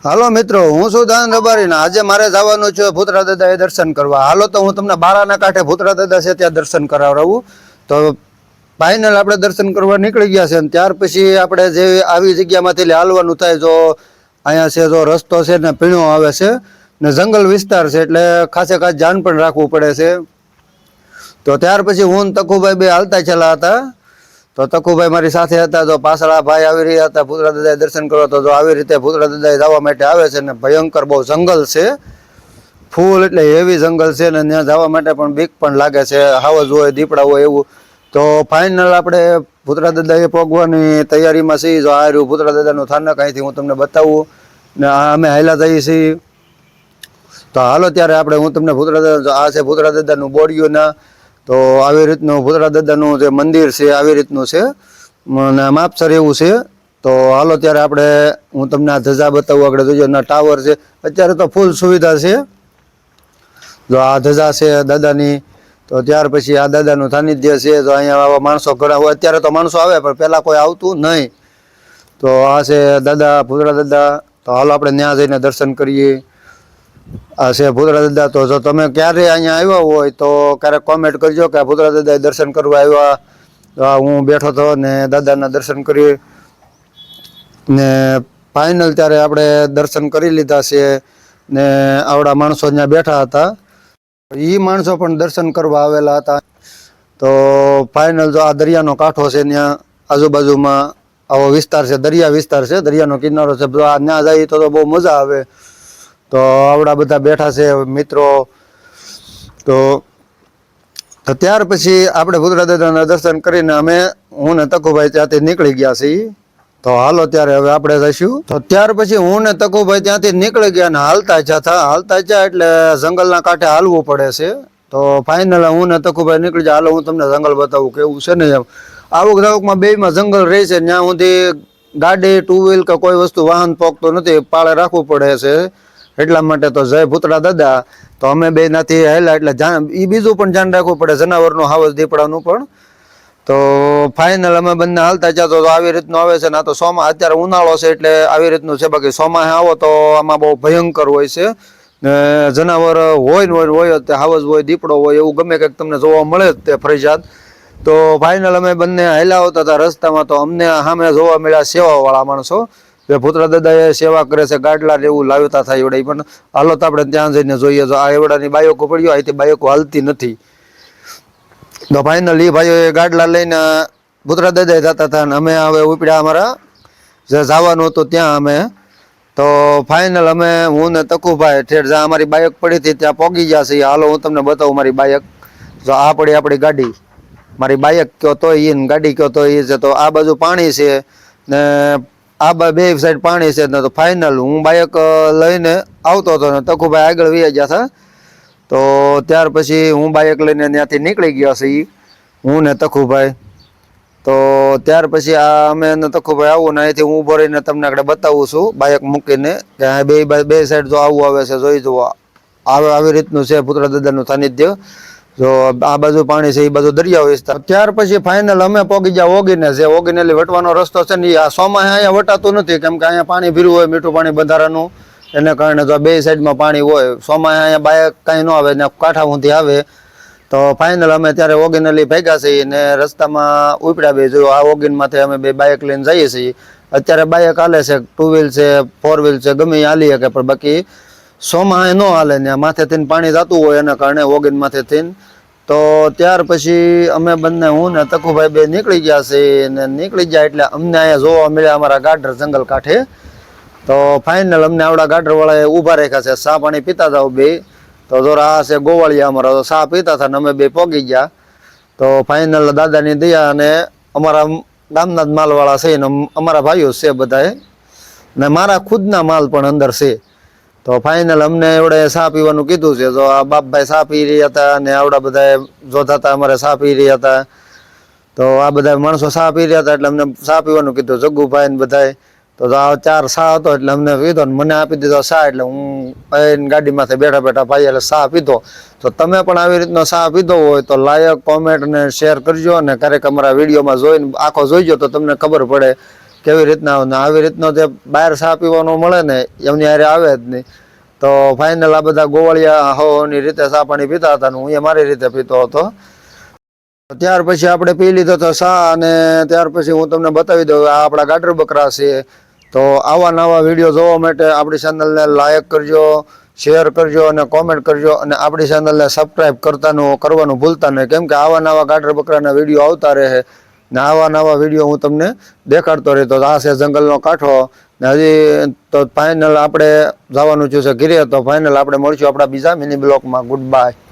હાલો મિત્રો, હું છું દાન રબારી. આજે મારે જવાનું છે ભૂતરા દાદા એ દર્શન કરવા. હાલો તો હું તમને બારાના કાંઠે ભૂતરા દાદા છે ત્યાં દર્શન કરાવડાવું. તો ફાઇનલ આપણે દર્શન કરવા નીકળી ગયા છે. ત્યાર પછી આપણે જે આવી જગ્યામાંથી હાલવાનું થાય, જો અહીંયા છે જો રસ્તો છે ને પીણો આવે છે ને જંગલ વિસ્તાર છે, એટલે ખાસે ખાસ ધ્યાન પણ રાખવું પડે છે. તો ત્યાર પછી હું તકુભાઈ બે હાલતા છેલ્લા હતા. તો તકુભાઈ મારી સાથે હતા. તો પાછળ ભાઈ આવી રહ્યા હતા ભૂતરા દાદાએ દર્શન કરવા. તો જો આવી રીતે ભૂતરા દાદાએ જવા માટે આવે છે ને ભયંકર બહુ જંગલ છે, ફૂલ એટલે હેવી જંગલ છે ને ત્યાં જવા માટે પણ બીક પણ લાગે છે, હાવજ હોય દીપડા હોય એવું. તો ફાઇનલ આપણે ભૂતરા દાદાએ પહોંચવાની તૈયારીમાં છીએ. જો આ રહ્યું ભૂતરા દાદાનું સ્થાનક, અહીંથી હું તમને બતાવું ને અમે હાલ્યા જઈએ છીએ. તો હાલો ત્યારે આપણે હું તમને ભૂતરા દાદા, આ છે ભૂતરા દાદાનું બોડિયુંના. તો આવી રીતનું ભૂતરા દાદાનું જે મંદિર છે આવી રીતનું છે અને માપસર એવું છે. તો હાલો ત્યારે આપણે હું તમને આ ધજા બતાવું. આગળ જોજો ના ટાવર છે, અત્યારે તો ફૂલ સુવિધા છે. જો આ ધજા છે દાદાની. તો ત્યાર પછી આ દાદાનું સાનિધ્ય છે. તો અહીંયા આવા માણસો ઘણા હોય, અત્યારે તો માણસો આવે પણ પહેલાં કોઈ આવતું નહીં. તો આ છે દાદા ભૂતરા દાદા. તો હાલો આપણે ત્યાં જઈને દર્શન કરીએ. આ છે ભૂતરા દાદા. તો જો તમે ક્યારે અહીંયા આવ્યા હોય તો ક્યારેક કોમેન્ટ કરજો કે ભૂતરા દાદાએ દર્શન કરવા આવ્યા. હું બેઠો હતો ને દાદાના દર્શન કરી ને ફાઇનલ ત્યારે આપણે દર્શન કરી લીધા છે ને આવડા માણસો ત્યાં બેઠા હતા. એ માણસો પણ દર્શન કરવા આવેલા હતા. તો ફાઇનલ જો આ દરિયાનો કાંઠો છે, ત્યાં આજુબાજુમાં આવો વિસ્તાર છે, દરિયા વિસ્તાર છે, દરિયાનો કિનારો છે. ત્યાં જઈએ તો બહુ મજા આવે. તો આવડા બધા બેઠા છે મિત્રો. તો ત્યાર પછી આપણે ભૂતરા દાદાના દર્શન કરીને હું ને તકુભાઈ ત્યાંથી નીકળી ગયા છીએ. તો હાલો ત્યારે હવે આપણે જઈશું. તો ત્યાર પછી હું ને તકુભાઈ ત્યાંથી નીકળી ગયા ને હાલતા જ્યાં એટલે જંગલના કાંઠે હાલવું પડે છે. તો ફાઇનલ હું ને તકુભાઈ નીકળી જાય. હાલો હું તમને જંગલ બતાવું કેવું છે ને એમ. આવક જાવકમાં બેમાં જંગલ રહે છે, ત્યાં સુધી ગાડી ટુ વ્હીલ કે કોઈ વસ્તુ વાહન પોકતું નથી, પાળે રાખવું પડે છે. એટલા માટે તો જય ભૂતરા દાદા. તો અમે બે નાથી હેલા એટલે એ બીજું પણ ધ્યાન રાખવું પડે, જનાવરનું, હાવજ દીપડાનું પણ. તો ફાઇનલ અમે બંને હાલતા જતો. તો આવી રીતનું આવે છે ને. આ તો અત્યારે ઉનાળો છે એટલે આવી રીતનું છે. બાકી ચોમાસે આવો તો આમાં બહુ ભયંકર હોય છે ને જનાવર હોય જ તે, હાવજ હોય, દીપડો હોય, એવું ગમે કંઈક તમને જોવા મળે જ તે ફરજિયાત. તો ફાઇનલ અમે બંને હાલ્યા આવતા હતા રસ્તામાં. તો અમને સામે જોવા મળ્યા સેવાવાળા માણસો, જે ભૂતરા દાદાએ સેવા કરે છે, ગાડલા એવું લાવતા થાય એવડે. પણ હાલો તો આપણે ત્યાં જઈને જોઈએ. તો આ એવડાની બાઈકો પડ્યો, અહીંથી બાઈકો હાલતી નથી. તો ફાઇનલ એ ભાઈઓ ગાડલા લઈને ભૂતરા દાદાએ જતા હતા અને અમે હવે ઉપડ્યા અમારા જે જવાનું હતું ત્યાં અમે. તો ફાઇનલ હું ને તકુભાઈ ઠેર જ્યાં અમારી બાઈક પડી હતી ત્યાં પહોંચી ગયા છીએ. હાલો હું તમને બતાવું મારી બાઈક. જો આ પડી આપણી ગાડી, મારી બાઈક કયો તો એ ને ગાડી કયો તો એ છે. તો આ બાજુ પાણી છે ને આ બે સાઈડ પાણી છે ને. તો ફાઇનલ હું બાઈક લઈને આવતો હતો ને તકુભાઈ આગળ વહી ગયા હતા. તો ત્યાર પછી હું બાઈક લઈને ત્યાંથી નીકળી ગયા છીએ, હું ને તકુભાઈ. તો ત્યાર પછી અમે તકુભાઈ આવું ને અહીંથી હું ઊભો રહીને તમને આગળ બતાવું છું બાઈક મૂકીને કે બે સાઈડ જો આવું આવે છે, જોઈ જુઓ. આવી રીતનું છે ભૂતરા દાદાનું સાનિધ્ય. જો આ બાજુ પાણી છે, એ બાજુ દરિયા વિસ્તાર. ત્યાર પછી ફાઇનલ અમે પહોંચી ગયા ઓગીને. જે ઓગીનેલી વટવાનો રસ્તો છે ને, આ ચોમાસે અહીંયા વટાતું નથી, કેમ કે અહીંયા પાણી ભીરું હોય, મીઠું પાણી બંધારાનું. એને કારણે જો બે સાઈડમાં પાણી હોય. ચોમાસે અહીંયા બાઈક કાંઈ ન આવે ને કાંઠા ઊંધી આવે. તો ફાઇનલ અમે ત્યારે ઓગીનેલી ભેગા છીએ ને રસ્તામાં ઉપડ્યા બે. જો આ ઓગીનમાંથી અમે બે બાઈક લઈને જઈએ છીએ. અત્યારે બાઈક હાલે છે, ટુ વ્હીલ છે, ફોર વ્હીલ છે, ગમે એ હાલી શકે. પણ બાકી ચોમાસે ન હાલે ને માથેથી પાણી જતું હોય એના કારણે ઓગીન માથેથી. તો ત્યાર પછી અમે બંને હું ને તકુભાઈ બે નીકળી ગયા છે ને નીકળી ગયા એટલે અમને અહીંયા જોવા મળ્યા અમારા ગાડર જંગલ કાંઠે. તો ફાઇનલ અમને આવડા ગાડરવાળાએ ઊભા રાખ્યા છે, ચા પાણી પીતા જાવ બે. તો જોરા આ છે ગોવાળિયા અમારા, તો ચા પીતા હતા ને અમે બે પહોંચી ગયા. તો ફાઇનલ દાદાની દયા અને અમારા ગામના જ માલવાળા છે ને અમારા ભાઈઓ છે બધાએ ને મારા ખુદના માલ પણ અંદર છે. તો ફાઇનલ અમને એવડે ચા પીવાનું કીધું છે. તો આ બાપભાઈ ચા પી રહ્યા હતા અને આવડા બધા જોતા હતા અમારે ચા પી રહ્યા હતા. તો આ બધા માણસો ચા પી રહ્યા હતા એટલે અમને ચા પીવાનું કીધું, જગ્ગુભાઈ ને બધાએ. તો આ ચાર ચા હતો એટલે અમને પીધો ને મને આપી દીધો ચા. એટલે હું ગાડીમાંથી બેઠા બેઠા ભાઈ એટલે ચા પીધો. તો તમે પણ આવી રીતનો ચા પીધો હોય તો લાઈક, કોમેન્ટ ને શેર કરજો. અને ક્યારેક અમારા વિડીયોમાં જોઈને આખો જોઈજો તો તમને ખબર પડે કેવી રીતના ને આવી રીતનો જે બહાર ચા પીવાનો મળે ને એમની હારે આવે જ નહીં. તો ફાઇનલ આ બધા ગોવાળિયા હોની રીતે ચા પાણી પીતા હતા ને હું એ મારી રીતે પીતો હતો. ત્યાર પછી આપણે પી લીધો તો ચા અને ત્યાર પછી હું તમને બતાવી દઉં આ આપણા ગાટર બકરા છે. તો આવા નવા વિડીયો જોવા માટે આપણી ચેનલને લાઈક કરજો, શેર કરજો અને કોમેન્ટ કરજો અને આપણી ચેનલને સબસ્ક્રાઈબ કરવાનું ભૂલતા નહીં, કેમ કે આવા નવા ગાટર બકરાના વિડીયો આવતા રહે ને આવા નવા વિડીયો હું તમને દેખાડતો રહેતો. આ છે જંગલનો કાંઠો ને હજી તો ફાઇનલ આપણે જવાનું છે ઘીરે. તો ફાઇનલ આપણે મળીશું આપણા બીજા મિની બ્લોકમાં. Good bye.